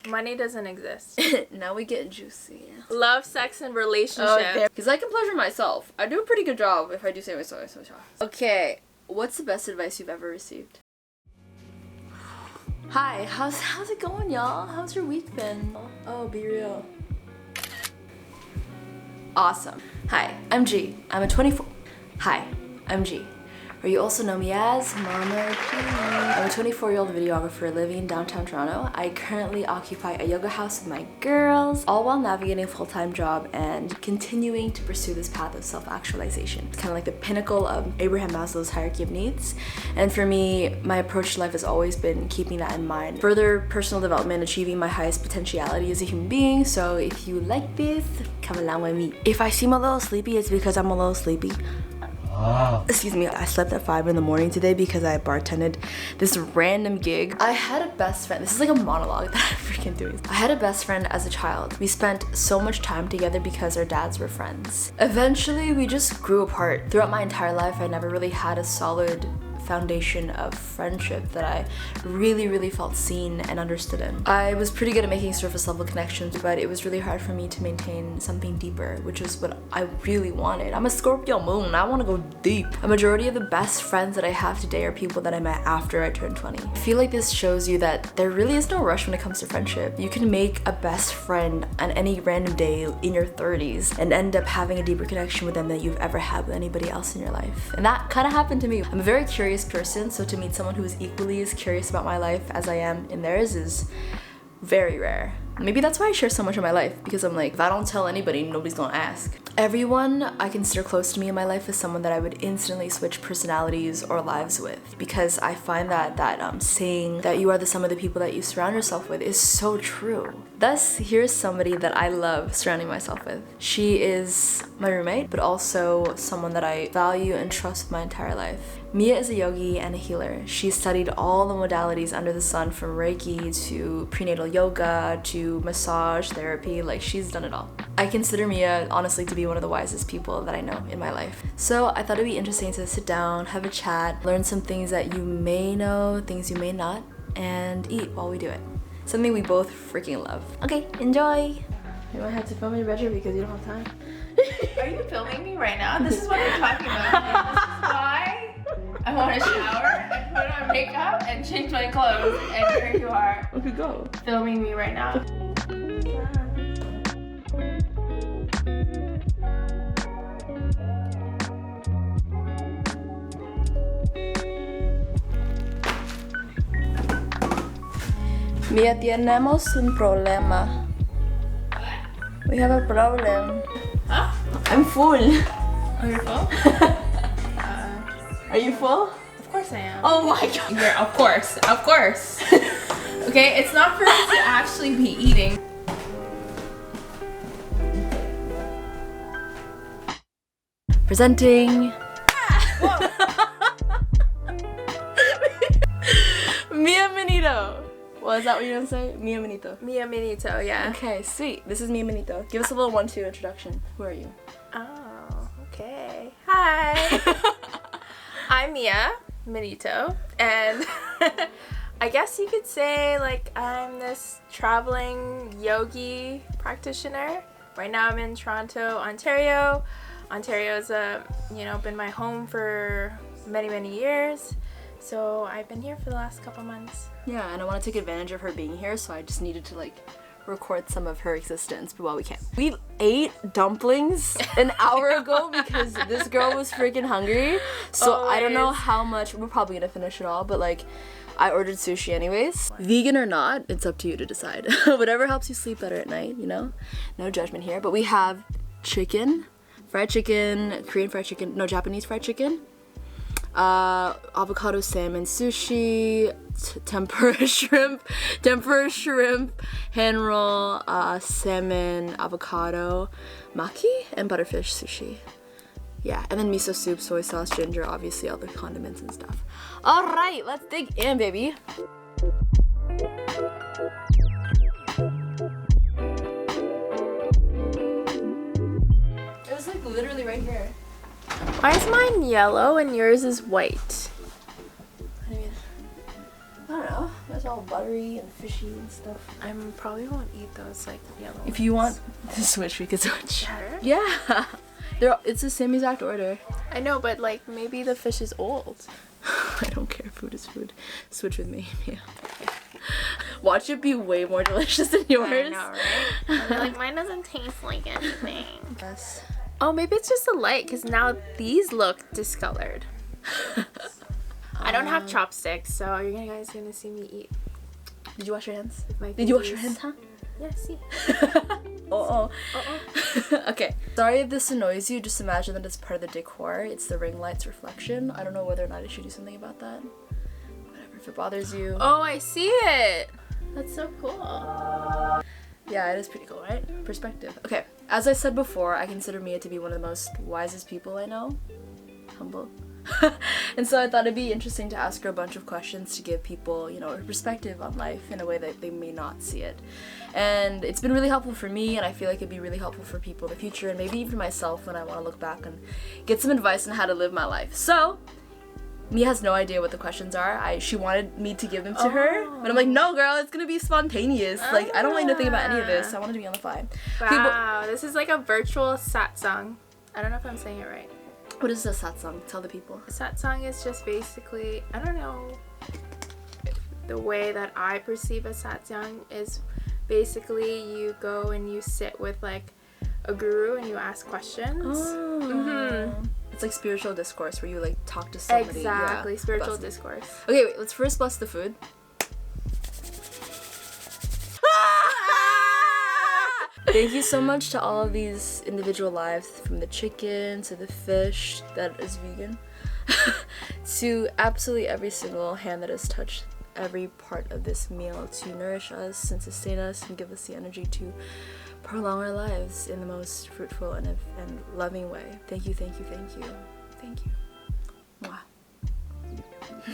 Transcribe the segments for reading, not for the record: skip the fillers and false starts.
Money doesn't exist. Now we get juicy. Love, sex, and relationship. Because I can pleasure myself. I do a pretty good job if I do say myself. Okay, what's the best advice you've ever received? Hi, how's it going, y'all? How's your week been? Oh, be real. Awesome. Hi, I'm G. I'm a 24. Hi, I'm G. Or you also know me as Mama G. I'm a 24-year-old videographer living in downtown Toronto. I currently occupy a yoga house with my girls, all while navigating a full-time job and continuing to pursue this path of self-actualization. It's kind of like the pinnacle of Abraham Maslow's hierarchy of needs. And for me, my approach to life has always been keeping that in mind. Further personal development, achieving my highest potentiality as a human being. So if you like this, come along with me. If I seem a little sleepy, it's because I'm a little sleepy. Excuse me, I slept at 5 in the morning today because I bartended this random gig. I had a best friend. This is like a monologue that I'm freaking doing. I had a best friend as a child. We spent so much time together because our dads were friends. Eventually, we just grew apart. Throughout my entire life, I never really had a solid foundation of friendship that I really felt seen and understood in. I was pretty good at making surface level connections, but it was really hard for me to maintain something deeper, which is what I really wanted. I'm a Scorpio moon, I want to go deep. A majority of the best friends that I have today are people that I met after I turned 20. I feel like this shows you that there really is no rush when it comes to friendship. You can make a best friend on any random day in your 30s and end up having a deeper connection with them than you've ever had with anybody else in your life. And that kind of happened to me. I'm a very curious person, so to meet someone who is equally as curious about my life as I am in theirs is very rare. Maybe that's why I share so much of my life, because I'm like, if I don't tell anybody, nobody's gonna ask. Everyone I consider close to me in my life is someone that I would instantly switch personalities or lives with, because I find that saying that you are the sum of the people that you surround yourself with is so true. Thus, here's somebody that I love surrounding myself with. She is my roommate, but also someone that I value and trust with my entire life. Mia is a yogi and a healer. She studied all the modalities under the sun, from Reiki to prenatal yoga to massage therapy. Like, she's done it all. I consider Mia honestly to be one of the wisest people that I know in my life. So I thought it'd be interesting to sit down, have a chat, learn some things that you may know, things you may not, and eat while we do it. Something we both freaking love. Okay, enjoy! You might have to film in your bedroom because you don't have time. Are you filming me right now? This is what I'm talking about. This is why I want to shower and put on makeup and change my clothes, and here you are. Okay, go. Filming me right now. Mia, tenemos un problema. We have a problem. Huh? I'm full. Oh, you're full? Are you full? Of course I am. Oh my god. Yeah, of course. Okay, it's not for me to actually be eating. Presenting. Mia Manito. Well, is that what you're gonna say? Mia Manito. Mia Manito, yeah. Okay, sweet. This is Mia Manito. Give us a little 1-2 introduction. Who are you? Oh, okay. Hi. I'm Mia Manito, and I guess you could say, like, I'm this traveling yogi practitioner. Right now I'm in Toronto, Ontario. Ontario's been my home for many years. So I've been here for the last couple months. Yeah, and I want to take advantage of her being here, so I just needed to record some of her existence, but while we can. We ate dumplings an hour ago because this girl was freaking hungry. So Always. I don't know how much, we're probably gonna finish it all, but I ordered sushi anyways. Vegan or not, it's up to you to decide. Whatever helps you sleep better at night, you know? No judgment here, but we have chicken, fried chicken, Korean fried chicken, no, Japanese fried chicken, avocado salmon sushi, tempura shrimp, hand roll, salmon, avocado, maki, and butterfish sushi. Yeah, and then miso soup, soy sauce, ginger, obviously all the condiments and stuff. All right, let's dig in, baby. It was literally right here. Why is mine yellow and yours is white? I don't know. That's all buttery and fishy and stuff. I probably won't eat those like yellow If you want to switch, we could switch. Sure. Yeah. It's the same exact order. I know, but like maybe the fish is old. I don't care. Food is food. Switch with me. Yeah. Watch it be way more delicious than yours. I know, right? And like, mine doesn't taste like anything. Yes. Oh, maybe it's just the light, because now these look discolored. I don't have chopsticks, so you guys gonna see me eat. Did you wash your hands? With my Did you wash fingers. your hands, huh? Yeah, see. Oh. Okay. Sorry if this annoys you. Just imagine that it's part of the decor. It's the ring light's reflection. I don't know whether or not I should do something about that. Whatever. If it bothers you. Oh, I see it. That's so cool. Yeah, it is pretty cool, right? Perspective. Okay. As I said before, I consider Mia to be one of the most wisest people I know. Humble. And so I thought it'd be interesting to ask her a bunch of questions to give people, you know, a perspective on life in a way that they may not see it. And it's been really helpful for me, and I feel like it'd be really helpful for people in the future, and maybe even myself when I want to look back and get some advice on how to live my life. So, Mia has no idea what the questions are. She wanted me to give them to her, but I'm like, no, girl, it's gonna be spontaneous. Like, I don't want you to think about any of this. I want it to be on the fly. Wow, this is like a virtual satsang. I don't know if I'm saying it right. What is a satsang? Tell the people. A satsang is just basically, I don't know, the way that I perceive a satsang is basically you go and you sit with like a guru and you ask questions. Oh. It's like spiritual discourse where you like talk to somebody. Exactly, yeah, spiritual discourse. Okay, wait, let's first bless the food. Thank you so much to all of these individual lives, from the chicken to the fish that is vegan, to absolutely every single hand that has touched every part of this meal to nourish us and sustain us and give us the energy to prolong our lives in the most fruitful and loving way. Thank you, thank you, thank you. Thank you. Wow.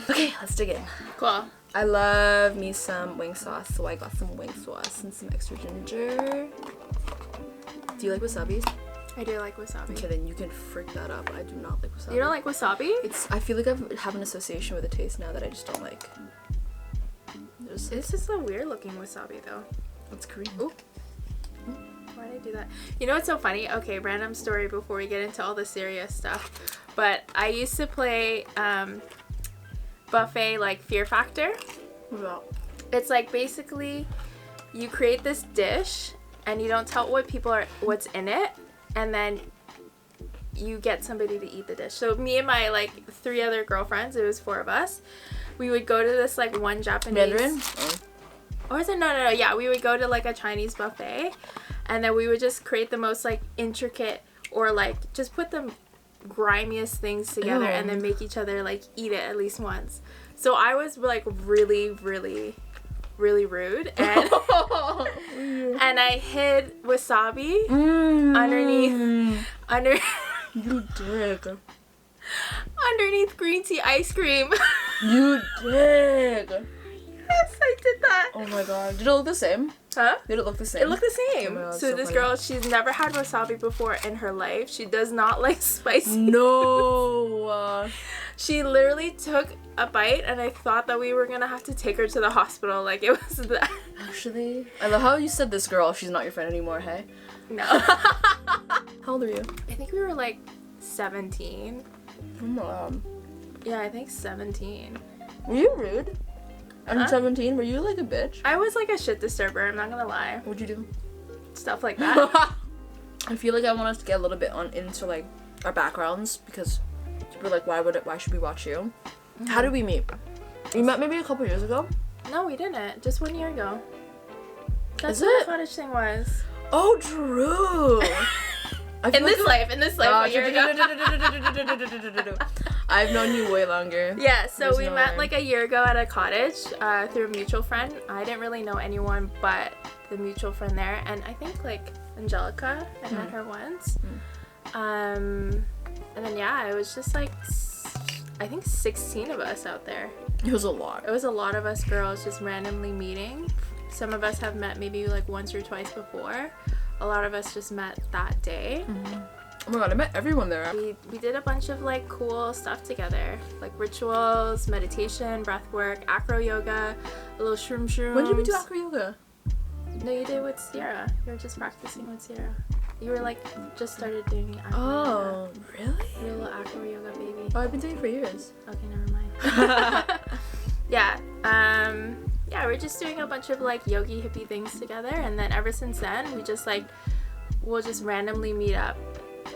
Okay, let's dig in. Cool. I love me some wing sauce, so I got some wing sauce and some extra ginger. Do you like wasabi? I do like wasabi. Okay, then you can freak that up. I do not like wasabi. You don't like wasabi? I feel like I have an association with the taste now that I just don't like. This is a weird looking wasabi though. It's Korean. Ooh. Why did I do that? You know what's so funny? Okay, random story before we get into all the serious stuff. But I used to play buffet like Fear Factor. Wow. It's like basically you create this dish and you don't tell what's in it, and then you get somebody to eat the dish. So me and my like 3 other girlfriends, it was 4 of us, we would go to this like one Japanese Mandarin? Or is it no, yeah, we would go to like a Chinese buffet, and then we would just create the most like intricate, or like just put the grimiest things together. Ew. And then make each other like eat it at least once. So I was like really rude, and and I hid wasabi underneath You dick. underneath green tea ice cream. You dick. Yes, I did that. Oh my god. Did it look the same? Huh? Did it look the same? It looked the same. Oh my God, so this funny. girl, she's never had wasabi before in her life. She does not like spicy. No. She literally took a bite, and I thought that we were gonna have to take her to the hospital. Like, it was that. Actually, I love how you said this girl. She's not your friend anymore, hey? No. How old are you? I think we were like 17. Oh my god. Yeah, I think 17. Were you rude? Huh? I'm 17. Were you like a bitch? I was like a shit disturber, I'm not gonna lie. What'd you do? Stuff like that. I feel like I want us to get a little bit into like our backgrounds, because people are like, why should we watch you? Mm-hmm. How did we meet? We met maybe a couple years ago. No, we didn't. Just 1 year ago. That's Is what it? the cottage thing was. Oh, true. In this life, 1 year ago. I've known you way longer. Yeah, so There's we no met way. like a year ago at a cottage through a mutual friend. I didn't really know anyone but the mutual friend there, and I think like Angelica, I met her once. And then yeah, it was just like I think 16 of us out there. It was a lot. It was a lot of us girls just randomly meeting. Some of us have met maybe like once or twice before. A lot of us just met that day. Oh my god, I met everyone there. We did a bunch of like cool stuff together, like rituals, meditation, breath work, acro yoga, a little shrooms. When did we do acro yoga? No, you did with Sierra. You were just practicing with Sierra. You were like just started doing acro yoga. Oh, really? You're a little acro yoga baby. Oh, I've been doing it for years. Okay, never mind. Yeah. Yeah, we're just doing a bunch of like yogi hippie things together, and then ever since then we just like we'll just randomly meet up.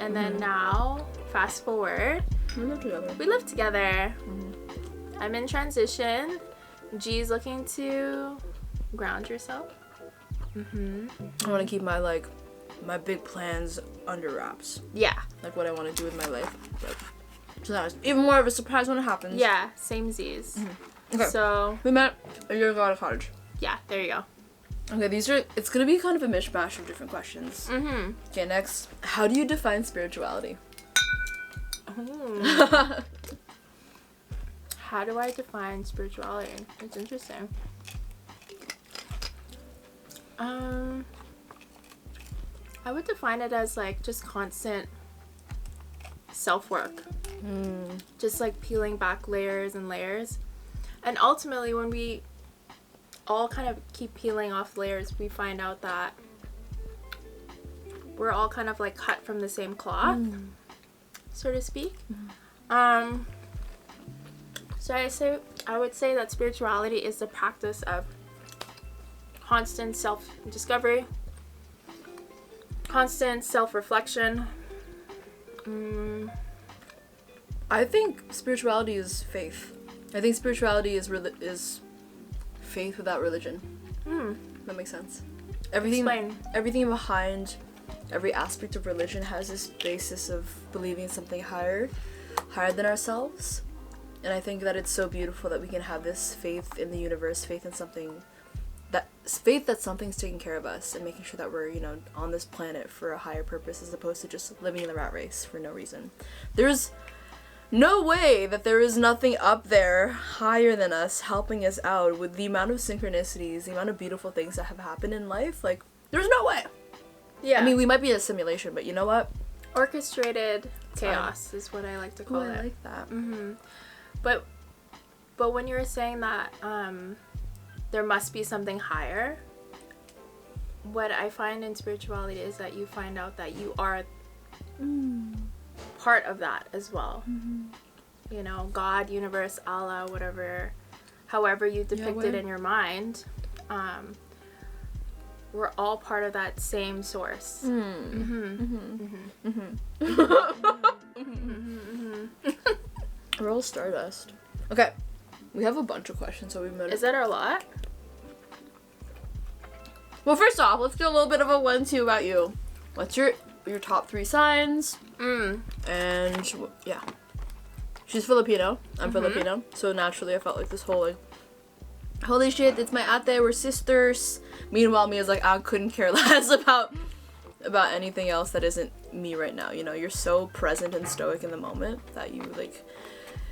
And then now, fast forward, We live together. we live together. I'm in transition. G's looking to ground yourself. I want to keep my big plans under wraps. Yeah. Like what I want to do with my life. But, so that was even more of a surprise when it happens. Yeah, same Z's. Okay. So, We met a year ago at a cottage. yeah, there you go. Okay, it's gonna be kind of a mishmash of different questions. Okay, next. How do you define spirituality? How do I define spirituality? It's interesting. I would define it as like just constant self-work. Just like peeling back layers and layers. And ultimately when we all kind of keep peeling off layers, we find out that we're all kind of like cut from the same cloth, so to speak. So I would say that spirituality is the practice of constant self-discovery, constant self-reflection. I think spirituality is faith. I think spirituality is faith without religion. That makes sense. Explain. Everything behind every aspect of religion has this basis of believing in something higher than ourselves. And I think that it's so beautiful that we can have this faith in the universe, faith that something's taking care of us and making sure that we're, on this planet for a higher purpose as opposed to just living in the rat race for no reason. There's no way that there is nothing up there higher than us helping us out with the amount of synchronicities, the amount of beautiful things that have happened in life. Like, there's no way. Yeah. I mean, we might be in a simulation, but you know what? Orchestrated chaos is what I like to call it. I like that. But when you were saying that there must be something higher, what I find in spirituality is that you find out that you are part of that as well. God, universe, Allah, whatever, however you depict it in your mind, we're all part of that same source. We're all stardust. Okay, we have a bunch of questions, so we've noticed. Is that a lot? Well, first off, let's do a little bit of a 1-2 about you. What's your top 3 signs? And yeah, she's Filipino. I'm Filipino, so naturally I felt like this whole holy shit, it's my ate, we're sisters. Meanwhile, me is like, I couldn't care less about anything else that isn't me right now. You're so present and stoic in the moment that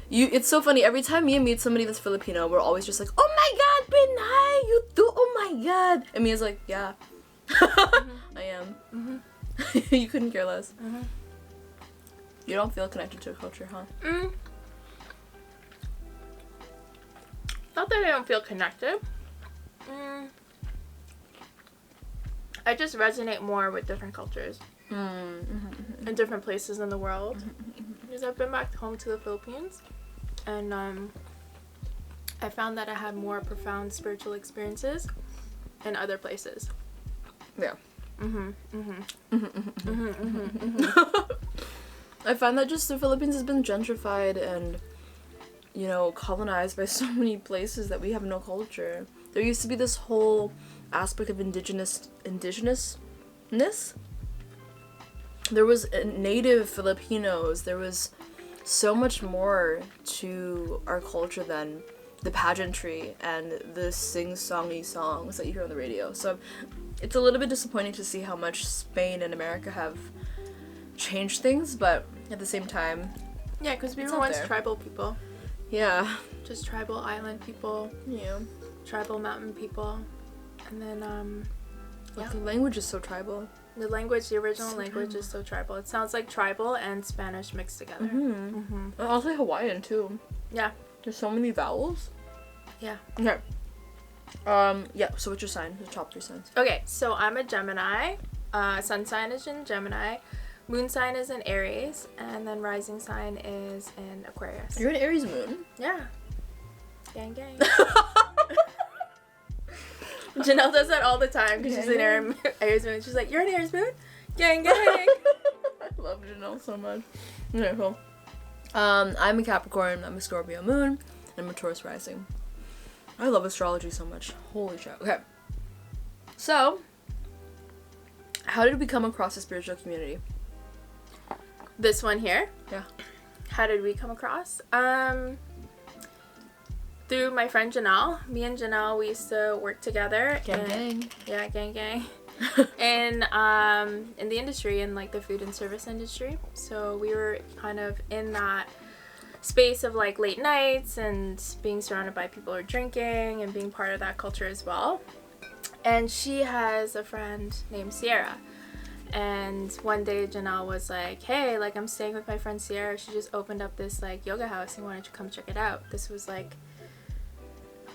it's so funny. Every time Mia meets somebody that's Filipino, we're always just like, oh my god, Pinay, you too, oh my god. And Mia's like, yeah, I am. You couldn't care less. You don't feel connected to a culture, huh? Not that I don't feel connected. I just resonate more with different cultures and different places in the world. Because I've been back home to the Philippines, and I found that I had more profound spiritual experiences in other places. Yeah. I find that just the Philippines has been gentrified and, colonized by so many places that we have no culture. There used to be this whole aspect of indigenousness. There was native Filipinos. There was so much more to our culture than the pageantry and the sing-songy songs that you hear on the radio. So it's a little bit disappointing to see how much Spain and America have changed things, but at the same time, yeah, because we were once tribal people. Yeah. Just tribal island people. Yeah. Tribal mountain people. And then But the language is so tribal. The language, the original language is so tribal. It sounds like tribal and Spanish mixed together. And also Hawaiian too. Yeah. There's so many vowels. Yeah. Okay. Yeah, so what's your sign? The top 3 signs. Okay, so I'm a Gemini. Sun sign is in Gemini. Moon sign is in Aries. And then rising sign is in Aquarius. You're an Aries moon? Yeah. Gang, gang. Janelle does that all the time because she's an Aries moon. She's like, you're an Aries moon? Gang, gang. I love Janelle so much. Okay, cool. I'm a Capricorn, I'm a Scorpio moon, and I'm a Taurus rising. I love astrology so much. Holy shit. Okay. So, how did we come across the spiritual community? This one here? Yeah. How did we come across? Through my friend Janelle. Me and Janelle, we used to work together. Gang. Yeah, gang, gang. in the industry, in like the food and service industry. So we were kind of in that space of like late nights and being surrounded by people who are drinking and being part of that culture as well. And she has a friend named Sierra. And one day Janelle was like, hey, like I'm staying with my friend Sierra. She just opened up this like yoga house and wanted to come check it out. This was like,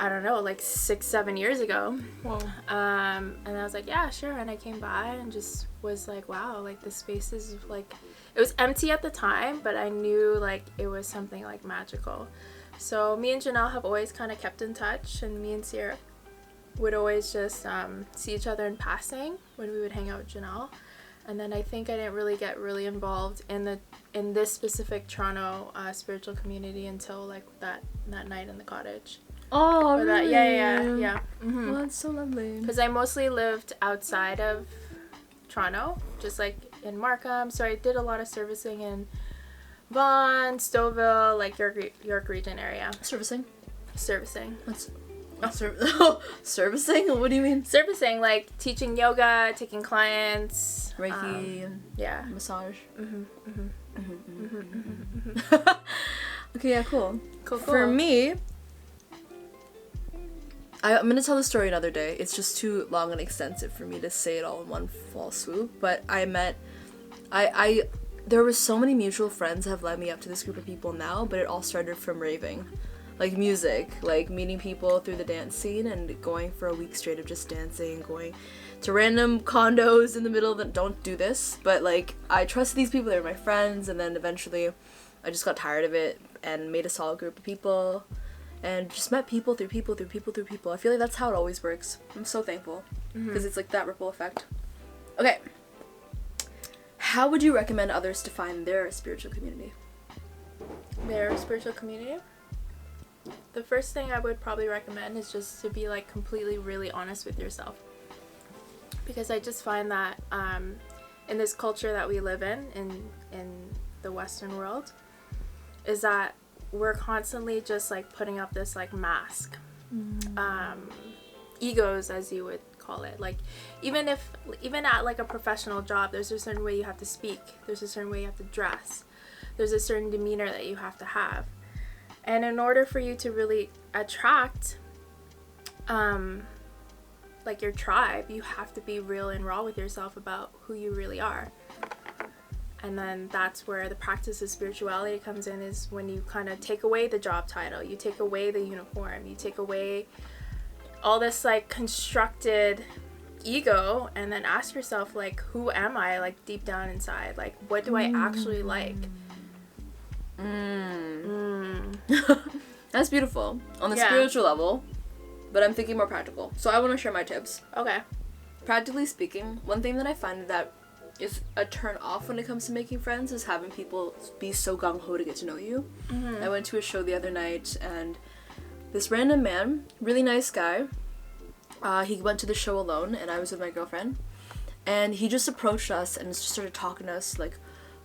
I don't know, like 6-7 years ago. Whoa. And I was like, yeah, sure. And I came by and just was like, wow, like this space is like, it was empty at the time, but I knew like it was something like magical. So me and Janelle have always kind of kept in touch, and me and Sierra would always just see each other in passing when we would hang out with Janelle. And then I think I didn't really get really involved in this specific Toronto spiritual community until like that night in the cottage. Oh, Or really? Yeah. Mm-hmm. Oh, that's so lovely. Because I mostly lived outside of Toronto, just like in Markham. So I did a lot of servicing in Vaughan, Stouffville, like York region area. Servicing? Servicing. Servicing? What do you mean? Servicing, like teaching yoga, taking clients. Reiki. Yeah. Massage. Mm-hmm. Okay, yeah, cool. Cool. For me, I'm gonna tell the story another day. It's just too long and extensive for me to say it all in one fall swoop. But there were so many mutual friends that have led me up to this group of people now, but it all started from raving. Like music, like meeting people through the dance scene and going for a week straight of just dancing, going to random condos in the middle that don't do this. But like, I trusted these people, they were my friends, and then eventually I just got tired of it and made a solid group of people. And just met people through people through people through people. I feel like that's how it always works. I'm so thankful. Because it's like that ripple effect. Okay. How would you recommend others to find their spiritual community? Their spiritual community? The first thing I would probably recommend is just to be like completely really honest with yourself. Because I just find that in this culture that we live in the Western world, is that we're constantly just like putting up this like mask, egos, as you would call it. Like even at like a professional job, there's a certain way you have to speak, there's a certain way you have to dress, there's a certain demeanor that you have to have. And in order for you to really attract like your tribe, you have to be real and raw with yourself about who you really are. And then that's where the practice of spirituality comes in, is when you kind of take away the job title, you take away the uniform, you take away all this like constructed ego, and then ask yourself like, who am I, like deep down inside? Like, what do I actually like? That's beautiful on the spiritual level, but I'm thinking more practical. So I want to share my tips. Okay. Practically speaking, one thing that I find that is a turn off when it comes to making friends is having people be so gung-ho to get to know you. I went to a show the other night, and this random man, really nice guy, he went to the show alone, and I was with my girlfriend, and he just approached us and just started talking to us like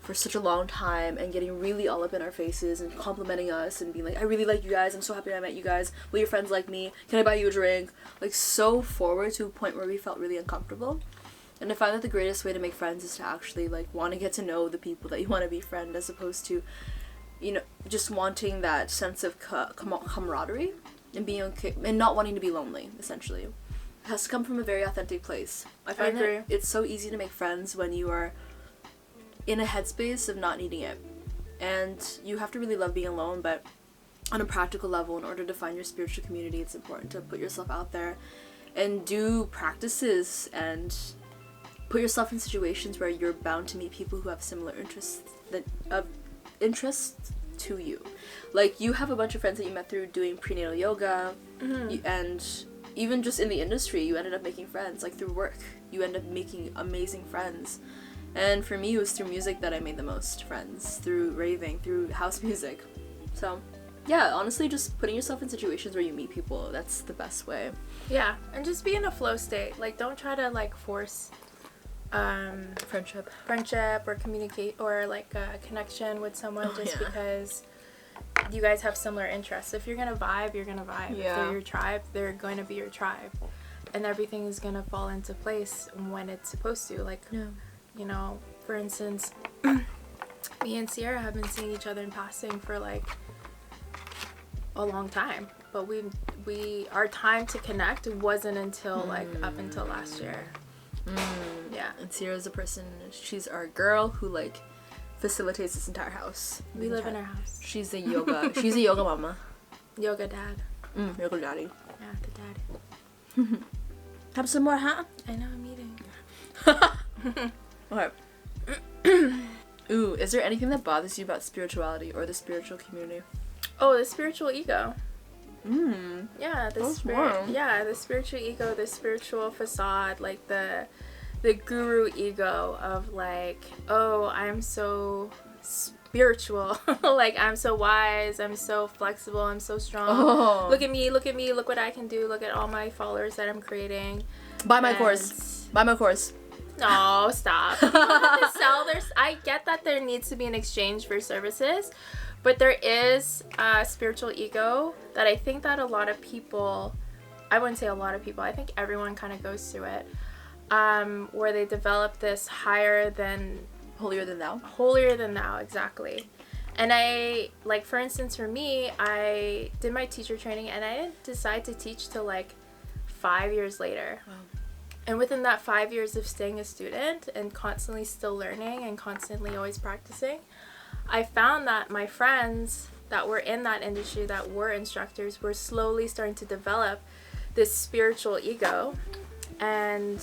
for such a long time, and getting really all up in our faces and complimenting us and being like, I really like you guys, I'm so happy I met you guys, will your friends like me, can I buy you a drink? Like, so forward to a point where we felt really uncomfortable. And I find that the greatest way to make friends is to actually like want to get to know the people that you want to befriend, as opposed to, you know, just wanting that sense of camaraderie and being okay and not wanting to be lonely, essentially. has to come from a very authentic place. I agree. that it's so easy to make friends when you are in a headspace of not needing it. And you have to really love being alone, but on a practical level, in order to find your spiritual community, it's important to put yourself out there and do practices and put yourself in situations where you're bound to meet people who have similar interests to you. Like, you have a bunch of friends that you met through doing prenatal yoga, and even just in the industry, you ended up making friends, like through work. You end up making amazing friends. And for me, it was through music that I made the most friends, through raving, through house music. So, yeah, honestly, just putting yourself in situations where you meet people, that's the best way. Yeah, and just be in a flow state. Like, don't try to, like, force friendship or communicate or, like, a connection with someone because you guys have similar interests. If you're gonna vibe, you're gonna vibe. Yeah. If they're your tribe, they're going to be your tribe. And everything is gonna fall into place when it's supposed to. Like, you know, for instance, me and Sierra have been seeing each other in passing for, like, a long time. But our time to connect wasn't until, like, up until last year. Yeah. And Sierra's a person, she's our girl who, like, facilitates this entire house. We live in our house. She's a yoga mama. Yoga dad. Yoga daddy. Yeah, the daddy. Have some more, huh? I know, I'm eating. Okay. Ooh, is there anything that bothers you about spirituality or the spiritual community? Oh, the spiritual ego. Yeah, the the spiritual ego, the spiritual facade, like the guru ego of, like, oh, I'm so spiritual. Like, I'm so wise, I'm so flexible, I'm so strong. Look at me, look what I can do, look at all my followers that I'm creating. Buy my course. No, stop. People have to sell their... I get that there needs to be an exchange for services, but there is a spiritual ego that I think that a lot of people... I wouldn't say a lot of people. I think everyone kind of goes through it, where they develop this holier than thou, exactly. And I, like, for instance, for me, I did my teacher training, and I didn't decide to teach till, like, 5 years later. Wow. And within that 5 years of staying a student and constantly still learning and constantly always practicing, I found that my friends that were in that industry, that were instructors, were slowly starting to develop this spiritual ego. And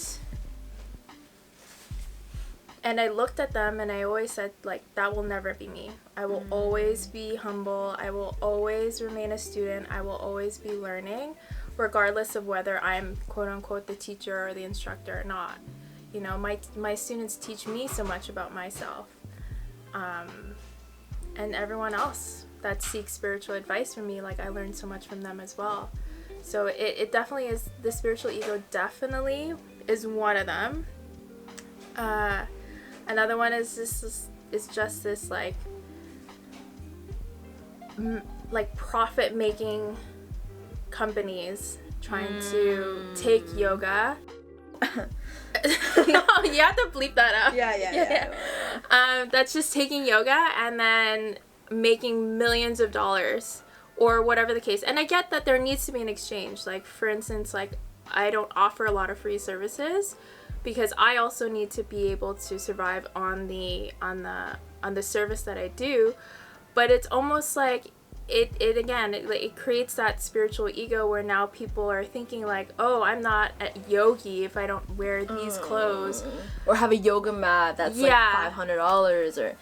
I looked at them and I always said, like, that will never be me. I will always be humble. I will always remain a student. I will always be learning, regardless of whether I'm, quote unquote, the teacher or the instructor or not. You know, my students teach me so much about myself. And everyone else that seeks spiritual advice from me, like, I learned so much from them as well. So it definitely is, the spiritual ego definitely is one of them. Another one is just this, like profit-making companies trying to take yoga. No, you have to bleep that out. Yeah. That's just taking yoga and then making millions of dollars or whatever the case. And I get that there needs to be an exchange. Like, for instance, like, I don't offer a lot of free services because I also need to be able to survive on the service that I do. But it's almost like it creates that spiritual ego where now people are thinking, like, oh, I'm not a yogi if I don't wear these clothes, or have a yoga mat that's like $500, or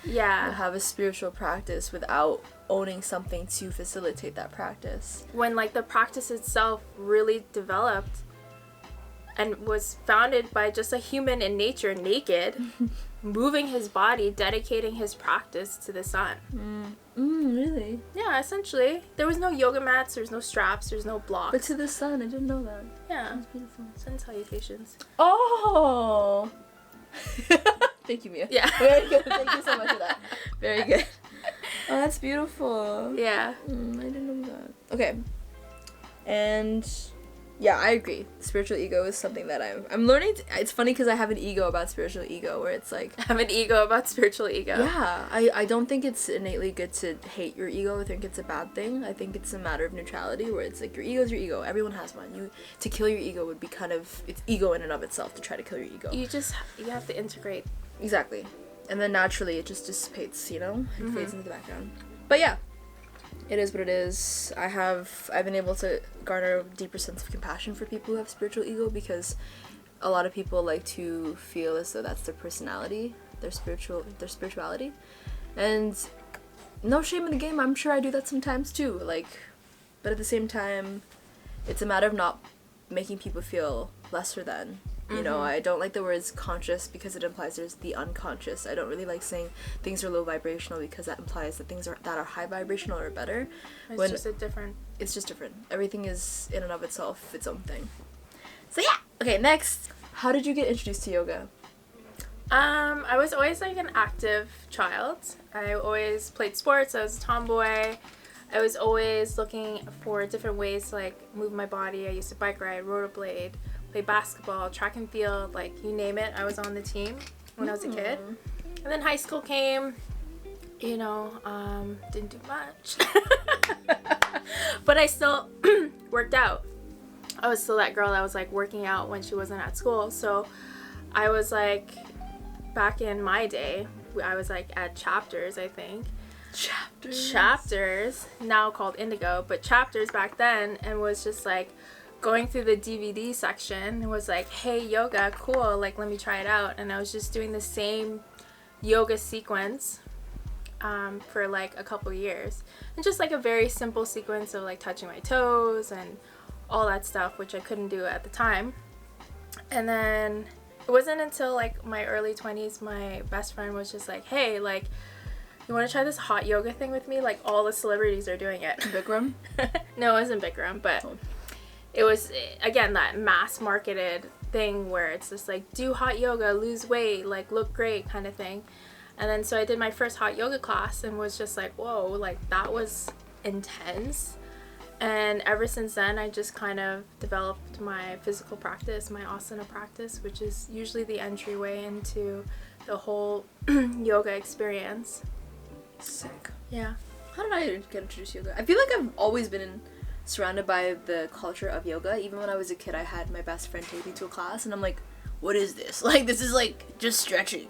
have a spiritual practice without owning something to facilitate that practice, when, like, the practice itself really developed and was founded by just a human in nature, naked, moving his body, dedicating his practice to the sun. Really? Yeah, essentially. There was no yoga mats, there's no straps, there's no blocks. But to the sun, I didn't know that. Yeah. That's beautiful. Sun salutations. Oh! Thank you, Mia. Yeah. Very good. Thank you so much for that. Very good. Oh, that's beautiful. Yeah. I didn't know that. Okay. And Yeah, I agree. Spiritual ego is something that I'm learning. It's funny because I have an ego about spiritual ego where it's like... I have an ego about spiritual ego. Yeah, I don't think it's innately good to hate your ego. I think it's a bad thing. I think it's a matter of neutrality where it's like your ego's your ego. Everyone has one. To kill your ego would be kind of... It's ego in and of itself to try to kill your ego. You have to integrate. Exactly. And then naturally it just dissipates, you know? It fades into the background. But yeah. It is what it is. I've been able to garner a deeper sense of compassion for people who have spiritual ego because a lot of people like to feel as though that's their personality, their spirituality. And no shame in the game, I'm sure I do that sometimes too. Like, but at the same time, it's a matter of not making people feel lesser than. You know, I don't like the words conscious because it implies there's the unconscious. I don't really like saying things are low vibrational because that implies that things that are high vibrational are better. It's just different. Everything is in and of itself its own thing. So yeah. Okay, next. How did you get introduced to yoga? I was always like an active child. I always played sports. I was a tomboy. I was always looking for different ways to like move my body. I used to bike ride, rollerblade, play basketball, track and field, like you name it. I was on the team when I was a kid. And then high school came, you know, didn't do much. But I still worked out. I was still that girl that was like working out when she wasn't at school. So I was like, back in my day, I was like at Chapters, I think. Chapters, now called Indigo, but Chapters back then, and was just like going through the DVD section and was like, hey, yoga, cool, like let me try it out. And I was just doing the same yoga sequence for like a couple years, and just like a very simple sequence of like touching my toes and all that stuff, which I couldn't do at the time. And then it wasn't until like my early 20s my best friend was just like, hey, like you want to try this hot yoga thing with me? Like all the celebrities are doing it. Bikram? No, it wasn't Bikram, but it was, again, that mass marketed thing where it's just like, do hot yoga, lose weight, like look great kind of thing. And then so I did my first hot yoga class and was just like, whoa, like that was intense. And ever since then, I just kind of developed my physical practice, my asana practice, which is usually the entryway into the whole yoga experience. Sick. Yeah. How did I get introduced to yoga? I feel like I've always been surrounded by the culture of yoga. Even when I was a kid, I had my best friend take me to a class, and I'm like, what is this? Like, this is like just stretching.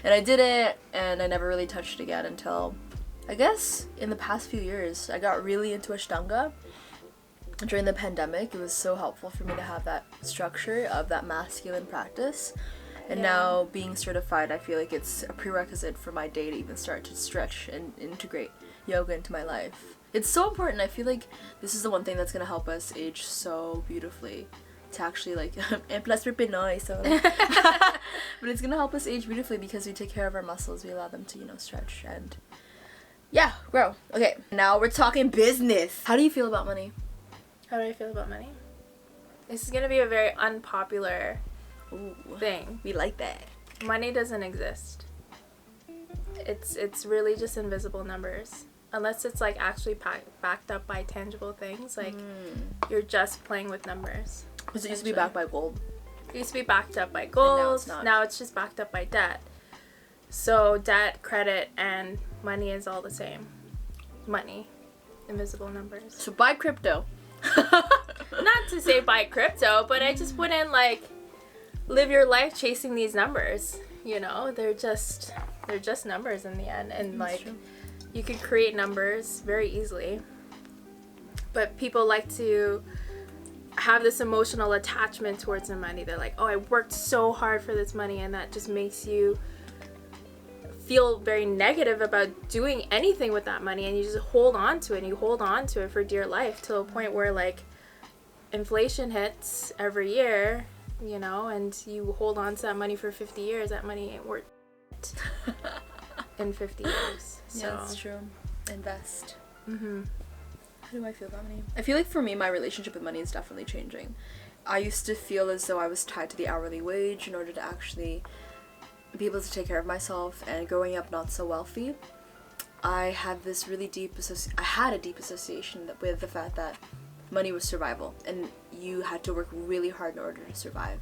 And I did it, and I never really touched it again until, I guess, in the past few years. I got really into Ashtanga. During the pandemic, it was so helpful for me to have that structure of that masculine practice. And now being certified, I feel like it's a prerequisite for my day to even start to stretch and integrate yoga into my life. It's so important. I feel like this is the one thing that's going to help us age so beautifully. To actually like, and plus we're Pinoy, so like, but it's going to help us age beautifully because we take care of our muscles. We allow them to, you know, stretch and yeah, grow. Okay, now we're talking business. How do you feel about money? How do I feel about money? This is going to be a very unpopular thing. We like that. Money doesn't exist. It's really just invisible numbers. Unless it's like actually backed up by tangible things, like you're just playing with numbers. Because it used to be backed by gold. It used to be backed up by gold. Now it's not. Now it's just backed up by debt. So debt, credit, and money is all the same. Money. Invisible numbers. So buy crypto. Not to say buy crypto, but I just wouldn't like live your life chasing these numbers. You know, they're just numbers in the end, and That's like true. You could create numbers very easily. But people like to have this emotional attachment towards the money. They're like, oh, I worked so hard for this money, and that just makes you feel very negative about doing anything with that money, and you just hold on to it, and you hold on to it for dear life till a point where like inflation hits every year, you know, and you hold on to that money for 50 years. That money ain't worth it in 50 years. So. Yeah, that's true. Invest. How do I feel about money? I feel like for me, my relationship with money is definitely changing. I used to feel as though I was tied to the hourly wage in order to actually be able to take care of myself, and growing up not so wealthy, I had this really deep I had a deep association with the fact that money was survival, and you had to work really hard in order to survive.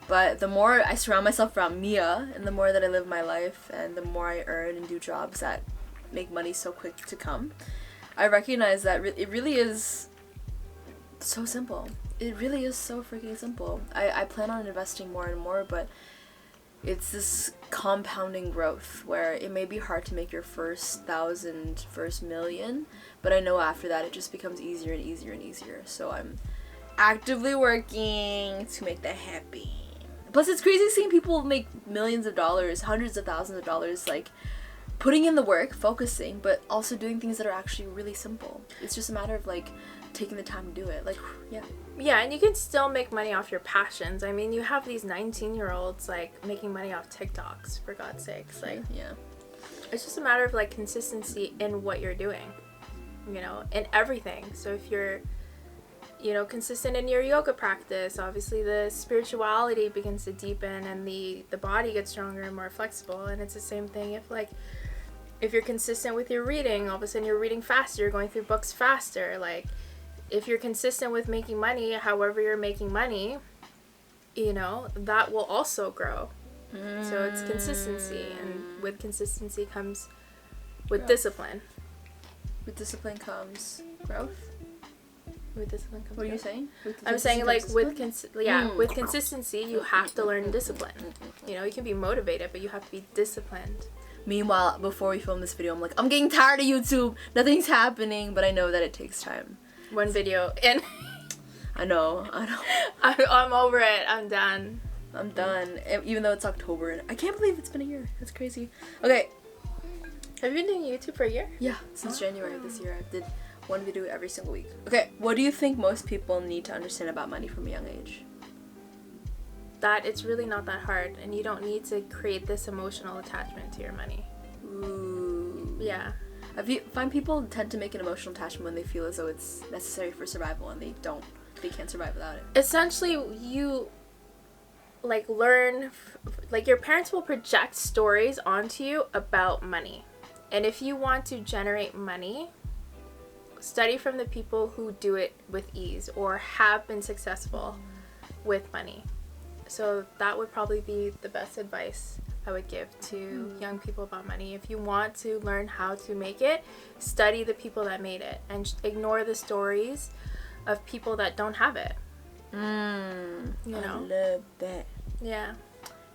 But the more I surround myself around Mia, and the more that I live my life, and the more I earn and do jobs that make money so quick to come, I recognize that it really is so simple. It really is so freaking simple. I plan on investing more and more, but it's this compounding growth where it may be hard to make your first 1,000, first million, but I know after that it just becomes easier and easier and easier. So I'm actively working to make that happen. Plus, it's crazy seeing people make millions of dollars, hundreds of thousands of dollars, like putting in the work, focusing, but also doing things that are actually really simple. It's just a matter of like taking the time to do it. Like, yeah. Yeah, and you can still make money off your passions. I mean, you have these 19-year-olds like making money off TikToks, for God's sakes. Like, yeah. It's just a matter of like consistency in what you're doing, you know, in everything. So if you're, you know, consistent in your yoga practice, obviously the spirituality begins to deepen and the body gets stronger and more flexible. And it's the same thing if you're consistent with your reading, all of a sudden you're reading faster, you're going through books faster. Like, if you're consistent with making money, however you're making money, you know, that will also grow. So it's consistency, and with consistency comes with discipline. With discipline comes growth. With discipline comes What are you saying? I'm saying like with consistency, you have to learn discipline. You know, you can be motivated, but you have to be disciplined. Meanwhile, before we film this video, I'm like, I'm getting tired of YouTube. Nothing's happening, but I know that it takes time. One video in. I know. I'm over it. I'm done. I'm done. Even though it's October. I can't believe it's been a year. That's crazy. Okay. Have you been doing YouTube for a year? Yeah, since January this year. I did one video every single week. Okay, what do you think most people need to understand about money from a young age? That it's really not that hard, and you don't need to create this emotional attachment to your money. Ooh. Yeah. Find people tend to make an emotional attachment when they feel as though it's necessary for survival, and they can't survive without it. Essentially, you like learn, like your parents will project stories onto you about money. And if you want to generate money, study from the people who do it with ease or have been successful with money. So that would probably be the best advice I would give to young people about money. If you want to learn how to make it, study the people that made it and ignore the stories of people that don't have it. You know? I love that. Yeah.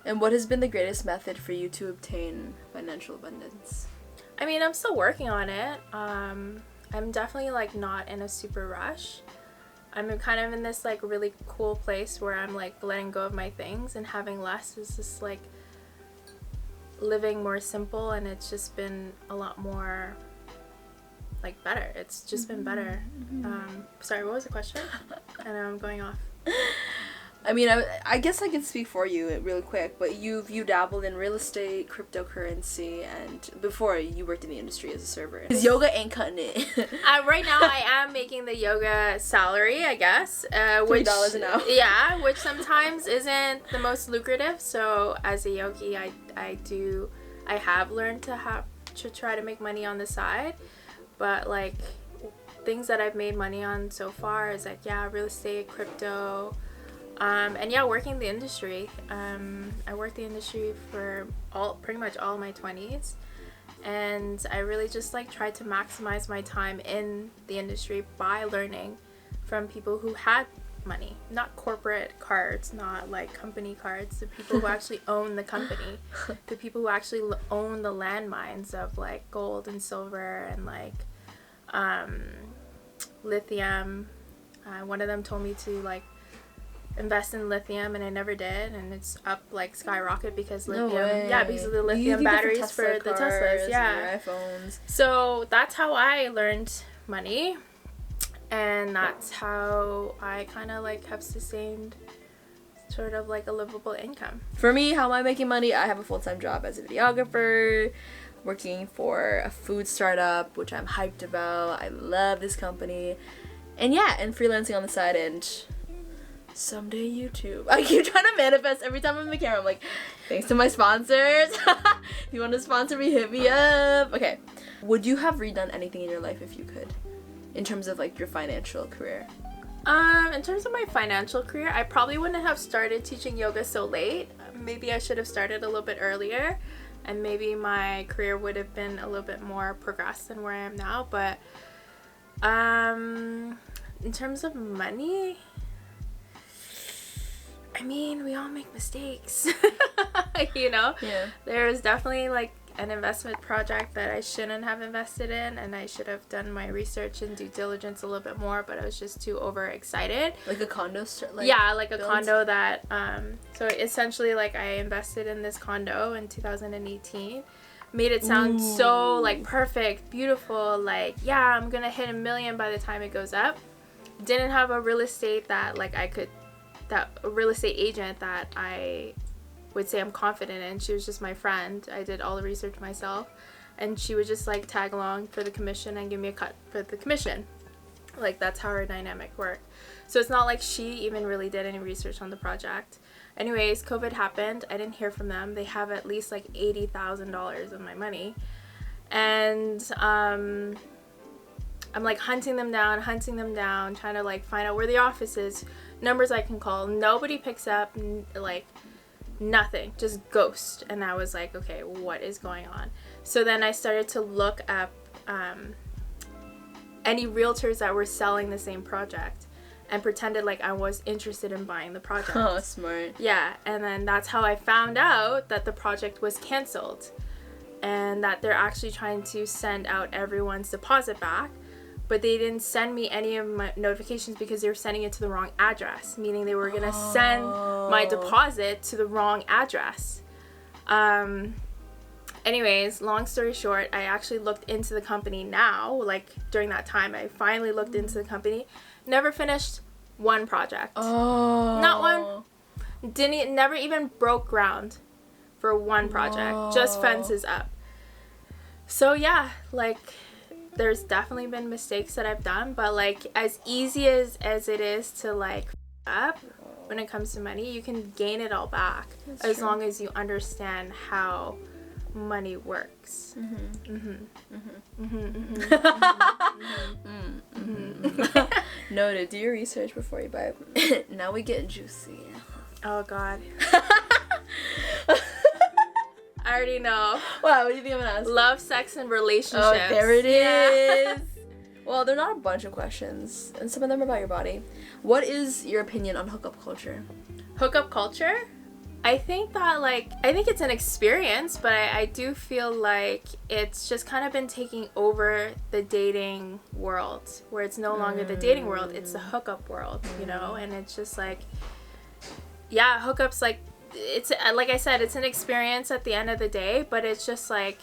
And what has been the greatest method for you to obtain financial abundance? I mean, I'm still working on it. I'm definitely like not in a super rush. I'm kind of in this like really cool place where I'm like letting go of my things, and having less is just like living more simple, and it's just been a lot more like better. It's just been better. Sorry, what was the question? And I'm going off. I mean, I guess I can speak for you really quick, but you dabbled in real estate, cryptocurrency, and before you worked in the industry as a server. Because yoga ain't cutting it. Right now I am making the yoga salary, I guess. Which, $3 an hour. Yeah, which sometimes isn't the most lucrative. So as a yogi, I have learned to try to make money on the side. But like things that I've made money on so far is like, yeah, real estate, crypto, and yeah, working the industry. I worked the industry for pretty much all my 20s, and I really just like tried to maximize my time in the industry by learning from people who had money, not corporate cards, not like company cards, the people who actually own the company, the people who actually own the landmines of like gold and silver and like lithium. One of them told me to like invest in lithium, and I never did, and it's up like skyrocket because lithium. No way. Yeah, because of the lithium batteries for the Teslas. Yeah. iPhones. So that's how I learned money, and that's how I kind of like have sustained sort of like a livable income. For me, how am I making money? I have a full-time job as a videographer, working for a food startup, which I'm hyped about. I love this company. And yeah, and freelancing on the side, and someday YouTube. I keep trying to manifest every time I'm in the camera. I'm like, thanks to my sponsors. If you want to sponsor me, hit me up. Okay. Would you have redone anything in your life if you could? In terms of like your financial career? In terms of my financial career, I probably wouldn't have started teaching yoga so late. Maybe I should have started a little bit earlier, and maybe my career would have been a little bit more progressed than where I am now. But in terms of money, I mean, we all make mistakes. You know? Yeah. There's definitely like an investment project that I shouldn't have invested in, and I should have done my research and due diligence a little bit more, but I was just too overexcited. Like a condo like a condo that so essentially like I invested in this condo in 2018. Made it sound so like perfect, beautiful, like yeah, I'm gonna hit $1 million by the time it goes up. Didn't have a real estate that a real estate agent that I would say I'm confident in. She was just my friend. I did all the research myself, and she would just like tag along for the commission and give me a cut for the commission. Like that's how our dynamic worked. So it's not like she even really did any research on the project. Anyways, COVID happened. I didn't hear from them. They have at least like $80,000 of my money, and I'm like hunting them down, trying to like find out where the office is, numbers I can call. Nobody picks up, like nothing, just ghost. And I was like, okay, what is going on? So then I started to look up any realtors that were selling the same project and pretended like I was interested in buying the project. Oh, smart. Yeah, and then that's how I found out that the project was canceled and that they're actually trying to send out everyone's deposit back. But they didn't send me any of my notifications because they were sending it to the wrong address, meaning they were going to send my deposit to the wrong address. Anyways, long story short, I actually looked into the company now. Like, during that time, I finally looked into the company. Never finished one project. Oh. Not one. Never even broke ground for one project. Just fences up. So, yeah, like, there's definitely been mistakes that I've done, but like as easy as it is to like up when it comes to money, you can gain it all back. That's as true. Long as you understand how money works. Noted. Do your research before you buy it. Now we get juicy. Oh God. I already know. Wow, what do you think I'm gonna ask? Love, sex, and relationships. Oh, there it is. Well, they're not a bunch of questions, and some of them are about your body. What is your opinion on hookup culture? Hookup culture? I think it's an experience, but I do feel like it's just kind of been taking over the dating world, where it's no longer the dating world, it's the hookup world, you know? And it's just like, yeah, hookups, like, it's like I said, it's an experience at the end of the day, but it's just like,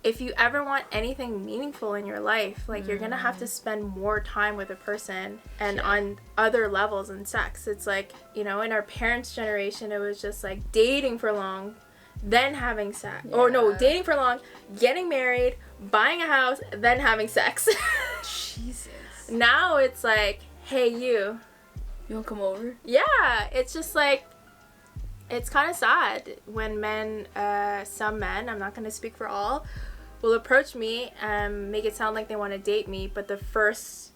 if you ever want anything meaningful in your life, like you're gonna have to spend more time with a person and on other levels in sex. It's like, you know, in our parents' generation, it was just like dating for long, then having sex. Or no, dating for long, getting married, buying a house, then having sex. Jesus. Now it's like, hey, you wanna come over? Yeah, it's just like, it's kind of sad when some men, I'm not going to speak for all, will approach me and make it sound like they want to date me, but the first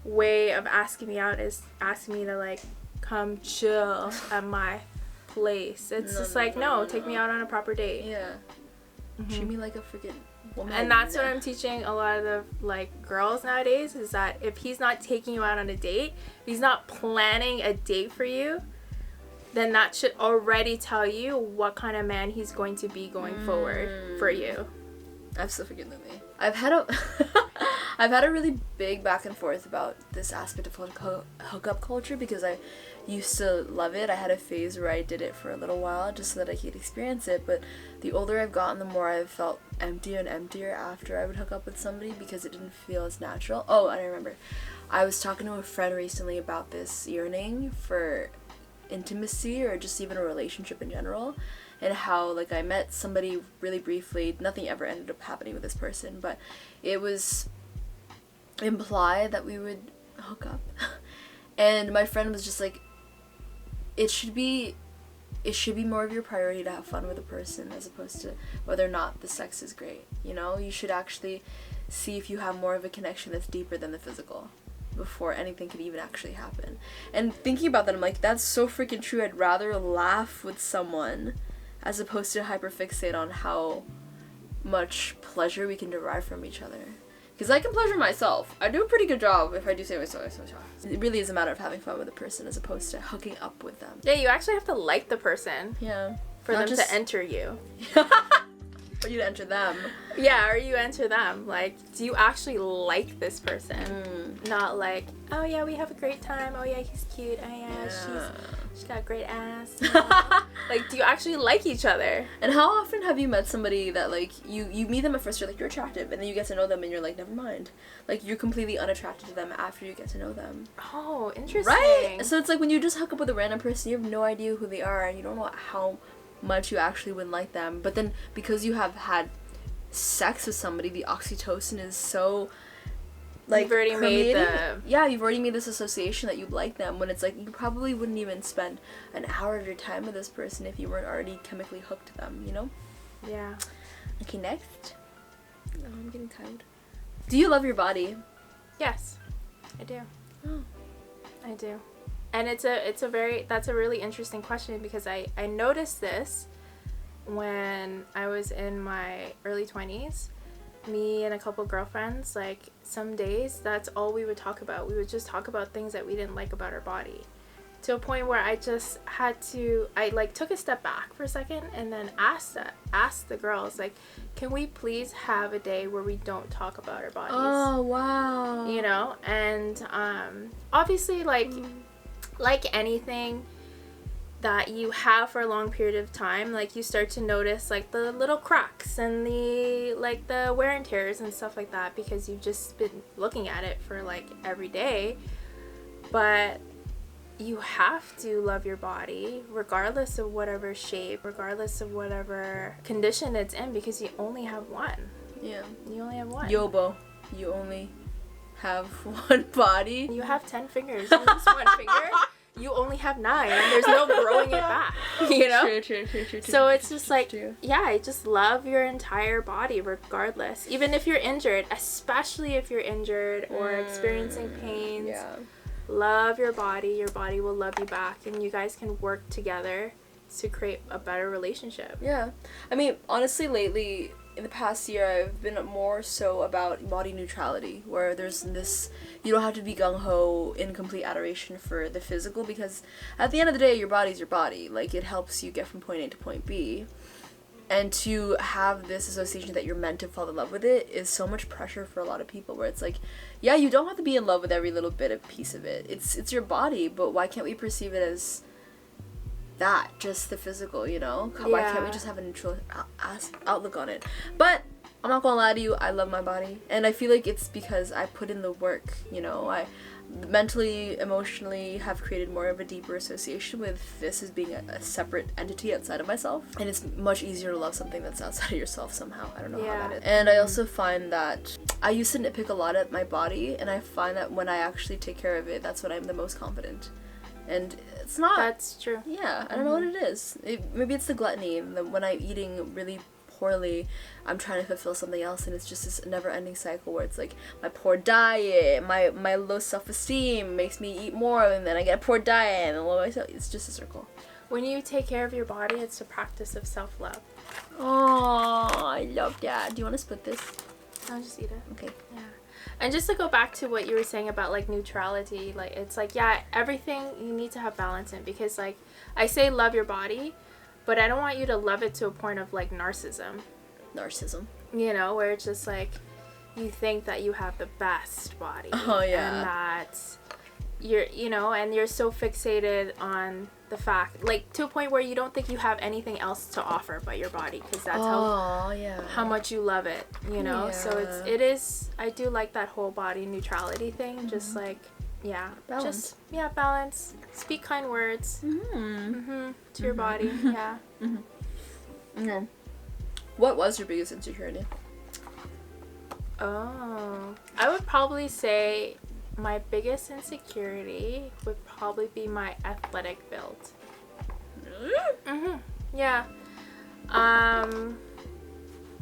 way of asking me out is asking me to like come chill at my place. It's take me out on a proper date. Yeah. Treat me like a freaking woman. And that's what I'm teaching a lot of the like girls nowadays, is that if he's not taking you out on a date, if he's not planning a date for you, then that should already tell you what kind of man he's going to be going forward for you. Absolutely. I've had a really big back and forth about this aspect of hookup culture because I used to love it. I had a phase where I did it for a little while just so that I could experience it, but the older I've gotten, the more I've felt emptier and emptier after I would hook up with somebody because it didn't feel as natural. Oh, and I remember I was talking to a friend recently about this yearning for intimacy or just even a relationship in general, and how like I met somebody really briefly, nothing ever ended up happening with this person, but it was implied that we would hook up. And my friend was just like, it should be more of your priority to have fun with a person as opposed to whether or not the sex is great, you know? You should actually see if you have more of a connection that's deeper than the physical. before anything could even actually happen. And thinking about that, I'm like, that's so freaking true. I'd rather laugh with someone as opposed to hyperfixate on how much pleasure we can derive from each other. Because I can pleasure myself. I do a pretty good job if I do say myself. It really is a matter of having fun with a person as opposed to hooking up with them. Yeah, you actually have to like the person. Yeah. For them to enter you. For you to enter them. Yeah, or you enter them. Like, do you actually like this person? Not like, oh yeah, we have a great time. Oh yeah, he's cute. Oh yeah, she's got a great ass. Like, do you actually like each other? And how often have you met somebody that, like, you meet them at first, you're like, you're attractive, and then you get to know them and you're like, never mind. Like, you're completely unattracted to them after you get to know them. Oh, interesting. Right? So it's like when you just hook up with a random person, you have no idea who they are and you don't know how much you actually wouldn't like them. But then because you have had sex with somebody, the oxytocin is so, like, you've already made you've already made this association that you like them, when it's like you probably wouldn't even spend an hour of your time with this person if you weren't already chemically hooked to them, you know? Yeah. Okay, next. Oh, I'm getting tired. Do you love your body? Yes, I do. Oh. I do. And that's a really interesting question, because I noticed this when I was in my early 20s. Me and a couple girlfriends, like, some days that's all we would talk about. We would just talk about things that we didn't like about our body, to a point where I just had to, I like took a step back for a second and then asked the girls, like, can we please have a day where we don't talk about our bodies? Oh, wow. You know? And obviously, like anything that you have for a long period of time, like, you start to notice, like, the little cracks and the wear and tears and stuff like that, because you've just been looking at it for, like, every day. But you have to love your body regardless of whatever shape, regardless of whatever condition it's in, because you only have one. Yeah. You only have one. Yobo. You only have one body. You have 10 fingers. You use one finger. You only have 9, and there's no growing it back, you know? True. So it's just like, yeah, just love your entire body regardless. Even if you're injured, especially if you're injured or experiencing pains. Yeah. Love your body. Your body will love you back, and you guys can work together to create a better relationship. Yeah. I mean, honestly, lately, in the past year, I've been more so about body neutrality, where there's this, you don't have to be gung-ho in complete adoration for the physical, because at the end of the day, your body's your body. Like, it helps you get from point A to point B. And to have this association that you're meant to fall in love with it is so much pressure for a lot of people, where it's like, yeah, you don't have to be in love with every little bit of piece of it. It's your body, but why can't we perceive it as that, just the physical, you know? Yeah. Why can't we just have a neutral outlook on it? But I'm not gonna lie to you, I love my body, and I feel like it's because I put in the work, you know? I mentally, emotionally have created more of a deeper association with this as being a separate entity outside of myself, and it's much easier to love something that's outside of yourself somehow. I don't know how that is. And I also find that I used to nitpick a lot at my body, and I find that when I actually take care of it, that's when I'm the most confident. And it's not... That's true. Yeah, I don't know what it is. Maybe it's the gluttony. When I'm eating really poorly, I'm trying to fulfill something else, and it's just this never-ending cycle where it's like my poor diet, my low self-esteem makes me eat more, and then I get a poor diet, and low self. It's just a circle. When you take care of your body, it's a practice of self-love. Oh, I love that. Do you want to split this? I'll just eat it. Okay. Yeah. And just to go back to what you were saying about, like, neutrality, like, it's like, yeah, everything you need to have balance in, because, like, I say love your body, but I don't want you to love it to a point of, like, narcissism. You know, where it's just like you think that you have the best body. Oh, yeah. And that you're, you know, and you're so fixated on the fact, like, to a point where you don't think you have anything else to offer but your body, because that's how much you love it, you know? Yeah. So it is, I do like that whole body neutrality thing, just like, yeah. Balance. Just, balance. Speak kind words. To your body, yeah. Yeah. What was your biggest insecurity? Oh, I would probably say my biggest insecurity would probably be my athletic build. Yeah.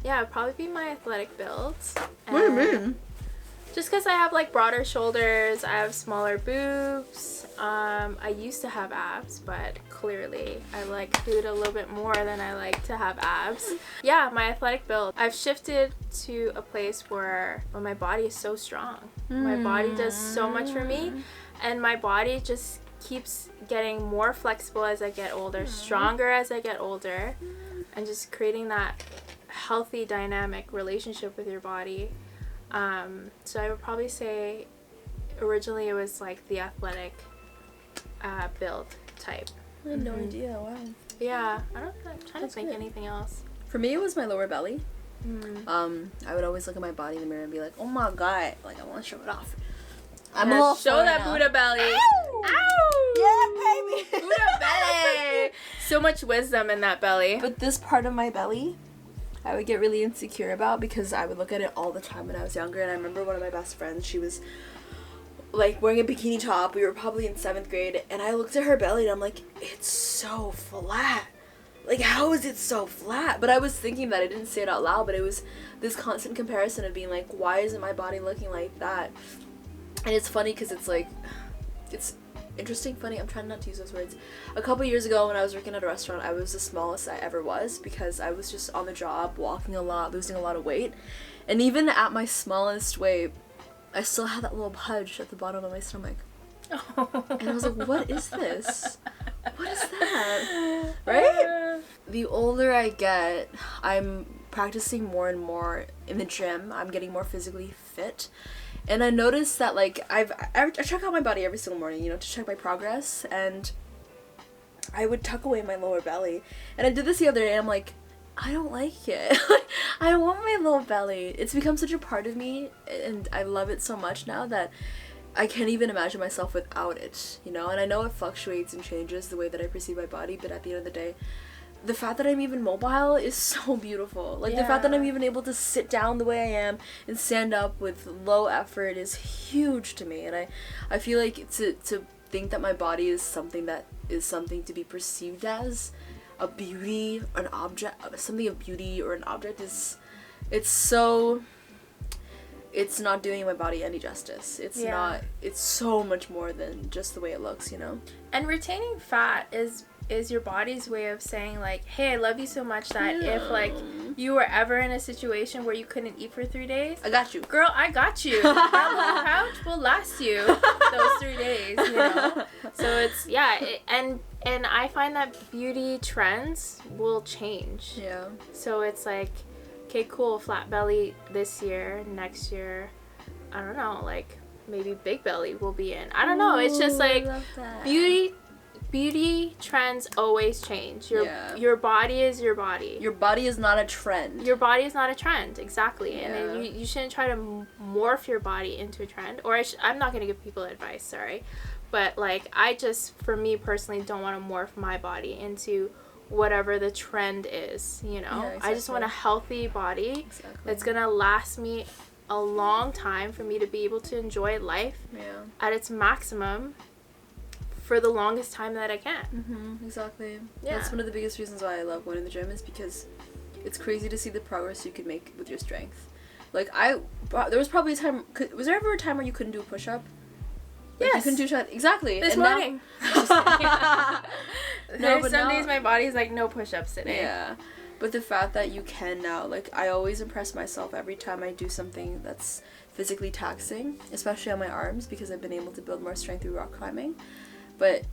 Yeah, it'd probably be my athletic build. What do you mean? Just because I have like broader shoulders, I have smaller boobs. I used to have abs, but clearly I like food a little bit more than I like to have abs. Yeah, my athletic build. I've shifted to a place where my body is so strong. My body does so much for me, and my body just keeps getting more flexible as I get older, stronger as I get older, and just creating that healthy dynamic relationship with your body. So I would probably say originally it was like the athletic build type. I had no idea. Wow. Yeah, I'm trying to think anything else. For me, it was my lower belly. I would always look at my body in the mirror and be like, oh my god, like I want to show it off. I'm a little show that now. Buddha belly. Ow! Ow! Yeah, baby. Buddha belly. So much wisdom in that belly. But this part of my belly, I would get really insecure about because I would look at it all the time when I was younger. And I remember one of my best friends, she was like wearing a bikini top. We were probably in 7th grade, and I looked at her belly and I'm like, it's so flat. Like, how is it so flat? But I was thinking that, I didn't say it out loud, but it was this constant comparison of being like, why isn't my body looking like that? And it's funny because it's like, it's interesting, funny, I'm trying not to use those words. A couple years ago when I was working at a restaurant, I was the smallest I ever was because I was just on the job, walking a lot, losing a lot of weight. And even at my smallest weight, I still had that little pudge at the bottom of my stomach. And I was like, what is this? What is that? Right? The older I get, I'm practicing more and more in the gym. I'm getting more physically fit. And I noticed that, like, I check out my body every single morning, you know, to check my progress. And I would tuck away my lower belly. And I did this the other day, and I'm like, I don't like it. I don't want my little belly. It's become such a part of me, and I love it so much now that I can't even imagine myself without it, you know? And I know it fluctuates and changes the way that I perceive my body, but at the end of the day, the fact that I'm even mobile is so beautiful. Like, the fact that I'm even able to sit down the way I am and stand up with low effort is huge to me. And I feel like to think that my body is something to be perceived as a beauty, an object, something of beauty or an object is, it's not doing my body any justice. It's not, it's so much more than just the way it looks, you know? And retaining fat is your body's way of saying, like, hey, I love you so much that if, like, you were ever in a situation where you couldn't eat for 3 days, I got you. Girl, I got you. That little pouch will last you those 3 days, you know? So it's, and I find that beauty trends will change. Yeah. So it's like, okay, cool, flat belly this year, next year, I don't know, like, maybe big belly will be in. I don't know. It's just like beauty trends always change. Your body is your body. Your body is not a trend. Your body is not a trend, exactly. Yeah. And you shouldn't try to morph your body into a trend. Or I'm not going to give people advice, sorry. But, like, I just, for me personally, don't want to morph my body into whatever the trend is, you know? Yeah, exactly. I just want a healthy body that's going to last me a long time for me to be able to enjoy life at its maximum for the longest time that I can. Exactly. Yeah. That's one of the biggest reasons why I love going to the gym, is because it's crazy to see the progress you can make with your strength. Like, there was probably a time, was there ever a time where you couldn't do a push-up? Like, yes. You couldn't do shot. Exactly. This morning. There's some days my body's like, no push-ups today. Yeah. But the fact that you can now, like, I always impress myself every time I do something that's physically taxing, especially on my arms, because I've been able to build more strength through rock climbing. But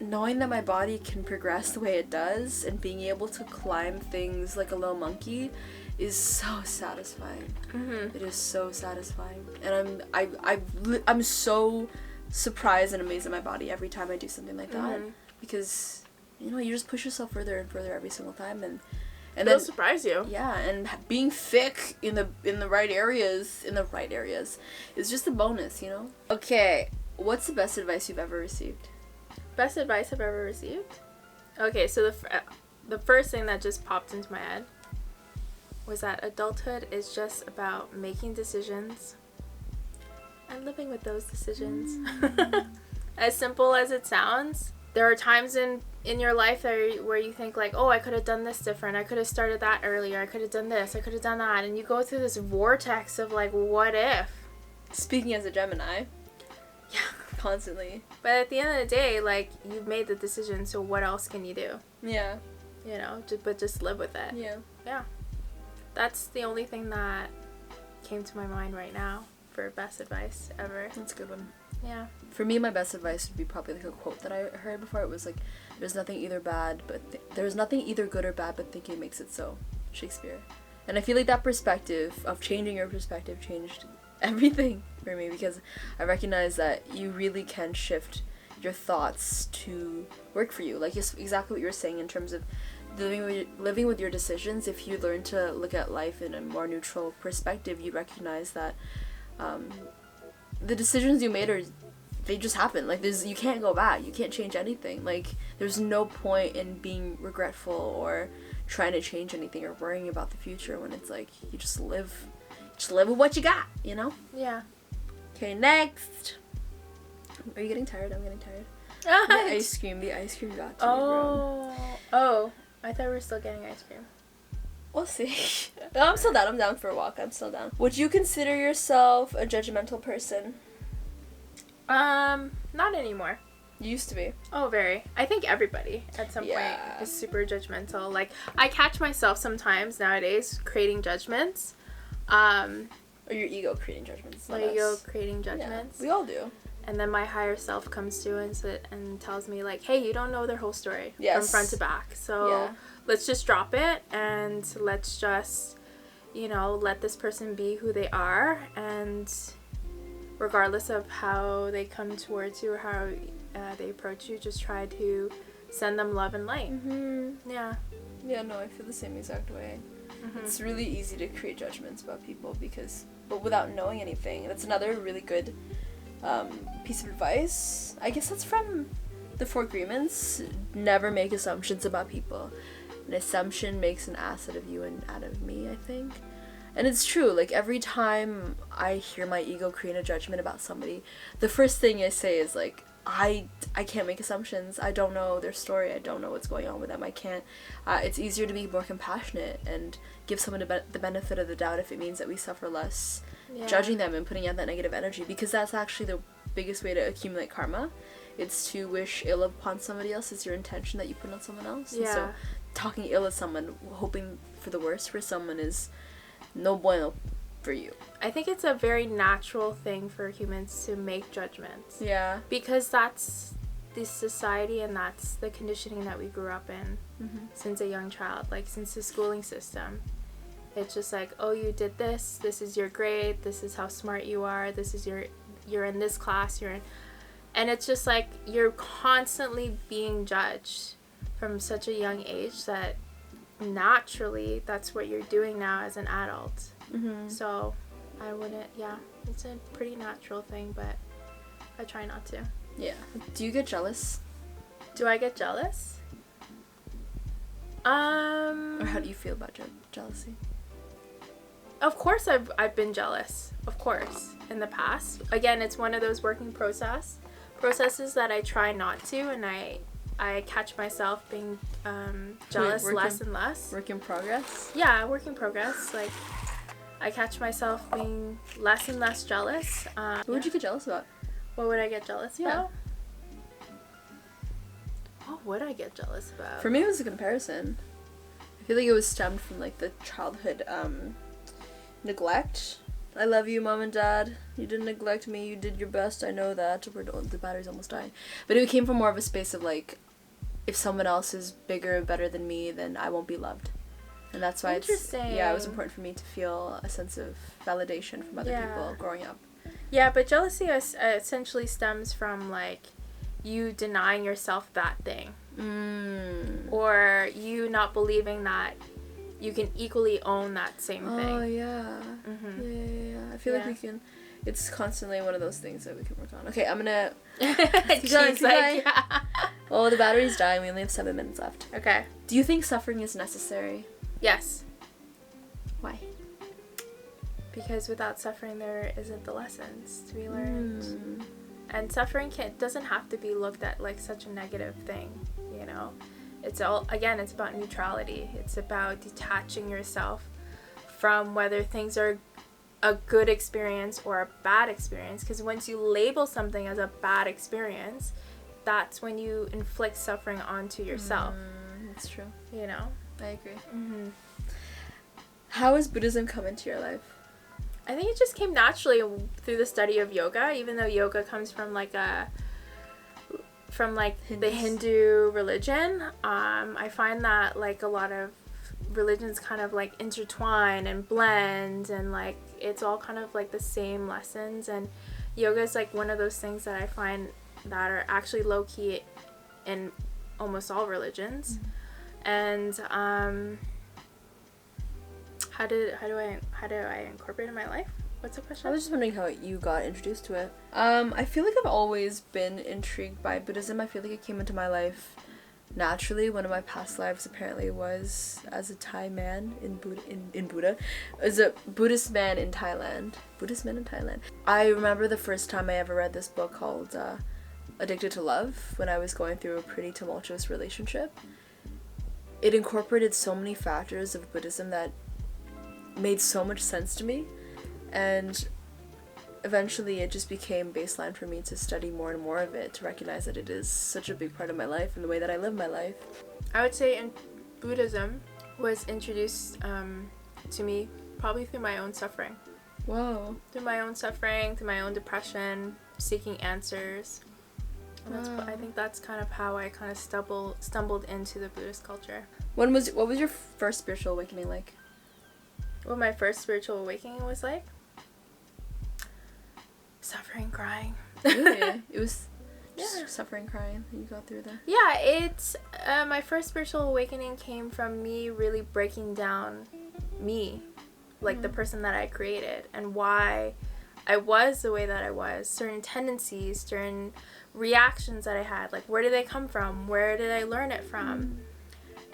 knowing that my body can progress the way it does and being able to climb things like a little monkey is so satisfying. It is so satisfying. And I'm so surprised and amazed at my body every time I do something like that, because, you know, you just push yourself further and further every single time, and it'll surprise you. Yeah, and being thick in the right areas is just a bonus, you know? Okay, what's the best advice you've ever received? Best advice I've ever received? Okay, so the first thing that just popped into my head was that adulthood is just about making decisions and living with those decisions. As simple as it sounds, there are times in your life where you think, like, oh, I could have done this different, I could have started that earlier, I could have done this, I could have done that, and you go through this vortex of, like, what if? Speaking as a Gemini. Yeah. Constantly. But at the end of the day, like, you've made the decision, so what else can you do? Yeah. You know, but just live with it. Yeah. Yeah. That's the only thing that came to my mind right now for best advice ever. That's a good one. Yeah. For me, my best advice would be probably like a quote that I heard before. It was like, there's nothing either good or bad, but thinking makes it so. Shakespeare. And I feel like that perspective of changing your perspective changed everything for me, because I recognize that you really can shift your thoughts to work for you. Like, it's exactly what you're saying in terms of living with your decisions. If you learn to look at life in a more neutral perspective, you recognize that the decisions you made they just happen. Like, you can't go back. You can't change anything. Like, there's no point in being regretful or trying to change anything or worrying about the future when it's like you just live with what you got, you know? Yeah. Okay, next. Are you getting tired? I'm getting tired. The ice cream got to me, bro. Oh, I thought we were still getting ice cream. We'll see. No, I'm still down. I'm down for a walk. I'm still down. Would you consider yourself a judgmental person? Not anymore. You used to be. Oh, very. I think everybody at some point is super judgmental. Like, I catch myself sometimes nowadays creating judgments. Or your ego creating judgments. My ego creating judgments. Yeah, we all do. And then my higher self comes to and tells me, like, hey, you don't know their whole story from front to back. So let's just drop it and let's just, let this person be who they are. And regardless of how they come towards you or how they approach you, just try to send them love and light. Mm-hmm. Yeah. Yeah, no, I feel the same exact way. Mm-hmm. It's really easy to create judgments about people but without knowing anything. That's another really good piece of advice. I guess that's from the 4 Agreements. Never make assumptions about people. An assumption makes an ass out of you and out of me, I think. And it's true, like, every time I hear my ego create a judgment about somebody, the first thing I say is, like, I can't make assumptions. I don't know their story. I don't know what's going on with them. I can't. It's easier to be more compassionate and give someone the benefit of the doubt if it means that we suffer less judging them and putting out that negative energy, because that's actually the biggest way to accumulate karma. It's to wish ill upon somebody else. It's your intention that you put on someone else. Yeah. And so talking ill of someone, hoping for the worst for someone is no bueno for you. I think it's a very natural thing for humans to make judgments. Yeah. Because that's the society and that's the conditioning that we grew up in since a young child, like since the schooling system. It's just like, oh, you did this is your grade, this is how smart you are, this is you're in this class, and it's just like you're constantly being judged from such a young age that naturally that's what you're doing now as an adult. So I wouldn't, it's a pretty natural thing, but I try not to. Yeah. Do you get jealous? Do I get jealous? Or how do you feel about jealousy? Of course I've been jealous, of course, in the past. Again, it's one of those working processes that I try not to, and I catch myself being jealous less and less. Work in progress? Yeah, work in progress. Like, I catch myself being less and less jealous. What would you get jealous about? What would I get jealous about? What would I get jealous about? For me, it was a comparison. I feel like it was stemmed from, like, the childhood neglect. I love you, Mom and Dad. You didn't neglect me. You did your best. I know that. The battery's almost dying. But it came from more of a space of, like, if someone else is bigger and better than me, then I won't be loved. And that's why it was important for me to feel a sense of validation from other people growing up. Yeah, but jealousy essentially stems from, like, you denying yourself that thing. Or you not believing that you can equally own that same thing. Oh, yeah. Yeah. I feel like we can... It's constantly one of those things that we can work on. Okay, I'm gonna... keep going. Oh, the battery's dying. We only have 7 minutes left. Okay. Do you think suffering is necessary? Yes. Why? Because without suffering, there isn't the lessons to be learned. And suffering doesn't have to be looked at like such a negative thing, you know? It's about neutrality. It's about detaching yourself from whether things are a good experience or a bad experience, because once you label something as a bad experience, that's when you inflict suffering onto yourself. That's true. You know? I agree. Mm-hmm. How has Buddhism come into your life? I think it just came naturally through the study of yoga, even though yoga comes from the Hindu religion. I find that like a lot of religions kind of like intertwine and blend, and like it's all kind of like the same lessons, and yoga is like one of those things that I find that are actually low-key in almost all religions. And how do I incorporate it in my life? What's the question? I was just wondering how you got introduced to it. I feel like I've always been intrigued by Buddhism. I feel like it came into my life naturally. One of my past lives apparently was as a Thai man as a Buddhist man in Thailand. I remember the first time I ever read this book called Addicted to Love when I was going through a pretty tumultuous relationship. It incorporated so many factors of Buddhism that made so much sense to me, and eventually it just became baseline for me to study more and more of it, to recognize that it is such a big part of my life and the way that I live my life. I would say Buddhism was introduced to me probably through my own suffering. Wow. Through my own suffering, through my own depression, seeking answers. And I think that's kind of how I kind of stumbled into the Buddhist culture. What was your first spiritual awakening like? What my first spiritual awakening was like? Suffering, crying. Really? It was just suffering, crying that you got through that? Yeah, it's my first spiritual awakening came from me really breaking down me, like the person that I created, and why I was the way that I was, certain tendencies, certain reactions that I had, like where did they come from, where did I learn it from?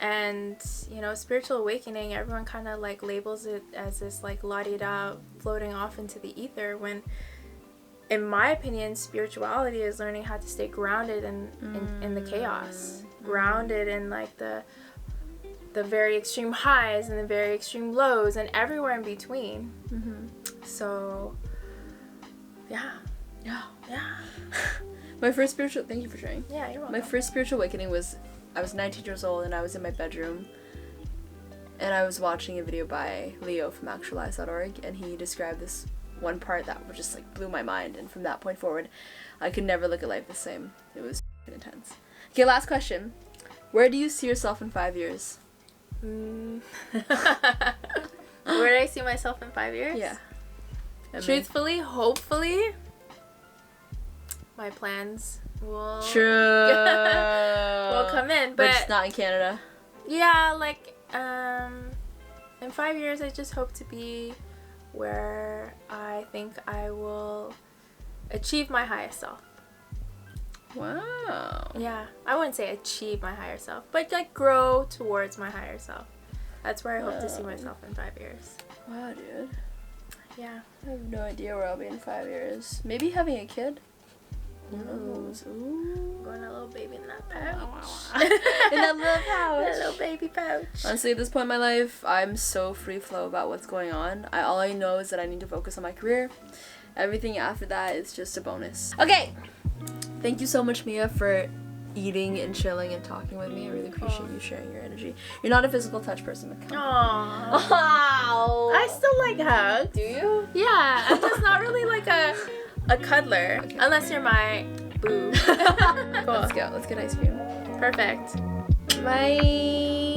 And you know, spiritual awakening, everyone kind of like labels it as this like la-di-da floating off into the ether, when in my opinion spirituality is learning how to stay grounded in the chaos, grounded in like the very extreme highs and the very extreme lows and everywhere in between. So yeah. My first spiritual, thank you for sharing. Yeah, you're welcome. My first spiritual awakening was, I was 19 years old and I was in my bedroom and I was watching a video by Leo from actualize.org, and he described this one part that just like blew my mind, and from that point forward I could never look at life the same. It was intense. Okay, last question. Where do you see yourself in 5 years? Where do I see myself in 5 years? Yeah. Truthfully, hopefully, my plans will will come in, but just not in Canada. Yeah, like in 5 years I just hope to be where I think I will achieve my highest self. Wow. Yeah, I wouldn't say achieve my higher self, but like grow towards my higher self. That's where I hope to see myself in 5 years. Wow, dude. Yeah. I have no idea where I'll be in 5 years. Maybe having a kid. Who knows? Ooh. Going a little baby in that pouch. In that little pouch. That little baby pouch. Honestly, at this point in my life, I'm so free flow about what's going on. All I know is that I need to focus on my career. Everything after that is just a bonus. Okay. Thank you so much, Mia, for eating and chilling and talking with me. I really appreciate you sharing your energy. You're not a physical touch person, but come on. Aww. I still like hugs. Do you? Yeah, I'm just not really like a cuddler. Okay. Unless you're my boo. Cool. Let's go. Let's get ice cream. Perfect. Bye.